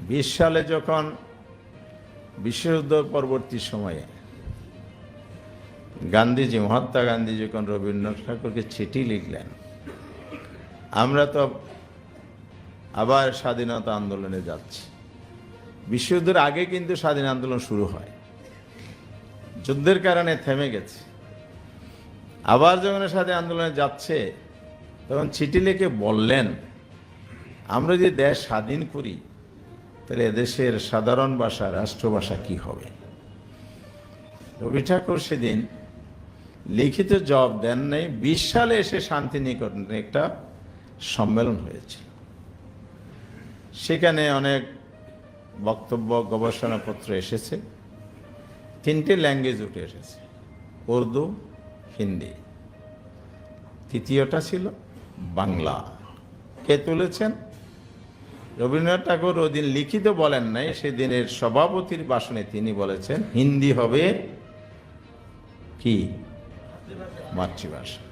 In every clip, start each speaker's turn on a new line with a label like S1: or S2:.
S1: 20 সালে যখন বিশ্বযুদ্ধ পরবর্তী সময়ে গান্ধীজি, মহাত্মা গান্ধী যখন রবীন্দ্রনাথ ঠাকুরকে চিঠি লিখলেন, আমরা তো আবার স্বাধীনতা আন্দোলনে যাচ্ছি। বিশ্বযুদ্ধের আগে কিন্তু স্বাধীন আন্দোলন শুরু হয়, যুদ্ধের কারণে থেমে গেছে। আবার যখন স্বাধীন আন্দোলনে যাচ্ছে, তখন চিঠি লিখে বললেন, আমরা যদি দেশ স্বাধীন করি তাহলে এদেশের সাধারণ ভাষা, রাষ্ট্রভাষা কি হবে? রবি ঠাকুর সেদিন লিখিত জবাব দেন নাই। 20 সালে এসে শান্তিনিকেতনে একটা সম্মেলন হয়েছিল। সেখানে অনেক বক্তব্য, গবেষণাপত্র এসেছে। 3টে ল্যাঙ্গুয়েজ উঠে এসেছে, উর্দু, হিন্দি। তৃতীয়টা ছিল বাংলা। কে তুলেছেন? রবীন্দ্রনাথ ঠাকুর ওদিন লিখিত বলেন নাই, সেদিনের সভাপতির ভাষণে তিনি বলেছেন হিন্দি হবে কি মাতৃভাষা।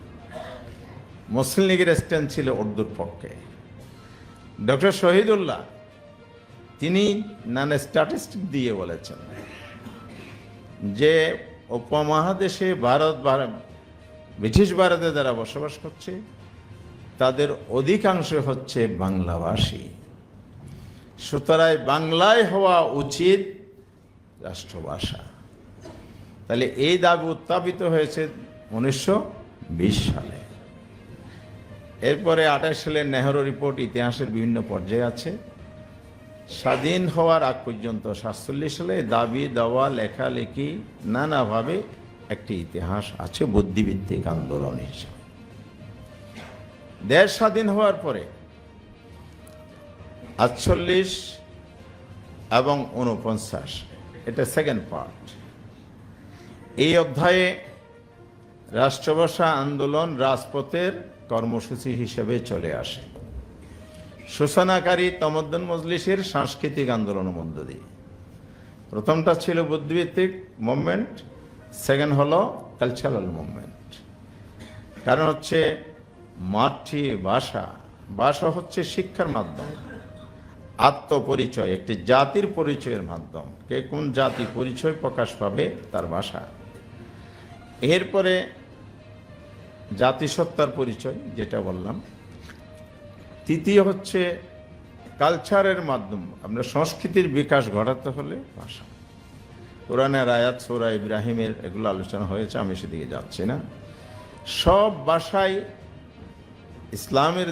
S1: মুসলিম লীগের স্ট্যান্ড ছিল উর্দুর পক্ষে। ডক্টর শহীদুল্লাহ তিনি নানা স্ট্যাটিস্টিক দিয়ে বলেছেন যে উপমহাদেশে ব্রিটিশ ভারতে যারা বসবাস করছে তাদের অধিকাংশ হচ্ছে বাংলাভাষী। সুতরাং বাংলায় হওয়া উচিত রাষ্ট্রভাষা। তাহলে এই দাবি উত্থাপিত হয়েছে 1920 সালে। এরপরে 28 সালের নেহরু রিপোর্ট ইতিহাসের বিভিন্ন পর্যায়ে আছে। স্বাধীন হওয়ার আগ পর্যন্ত 47 সালে দাবি দেওয়া, লেখালেখি নানাভাবে একটি ইতিহাস আছে বুদ্ধিভিত্তিক আন্দোলন হিসেবে। দেশ স্বাধীন হওয়ার পরে 48 এবং 49, এটা সেকেন্ড পার্ট। এই অধ্যায়ে রাষ্ট্রভাষা আন্দোলন রাজপথের কর্মসূচি হিসেবে চলে আসে, সূচনাকারী তমদ্দুন মজলিসের সাংস্কৃতিক আন্দোলনের মধ্য দিয়ে। প্রথমটা ছিল বুদ্ধিভিত্তিক মুভমেন্ট, সেকেন্ড হলো কালচারাল মুভমেন্ট। কারণ হচ্ছে মাতৃভাষা, ভাষা হচ্ছে শিক্ষার মাধ্যম, আত্মপরিচয়, একটি জাতির পরিচয়ের মাধ্যম। কে কোন জাতি পরিচয় প্রকাশ পাবে তার ভাষা। এরপরে জাতিসত্তার পরিচয়, যেটা বললাম। তৃতীয় হচ্ছে কালচারের মাধ্যম। আমরা সংস্কৃতির বিকাশ ঘটাতে হলে ভাষা। কোরআনের আয়াত, সূরা ইব্রাহিমের, এগুলো আলোচনা হয়েছে, আমি সেদিকে যাচ্ছি না। সব ভাষাই ইসলামের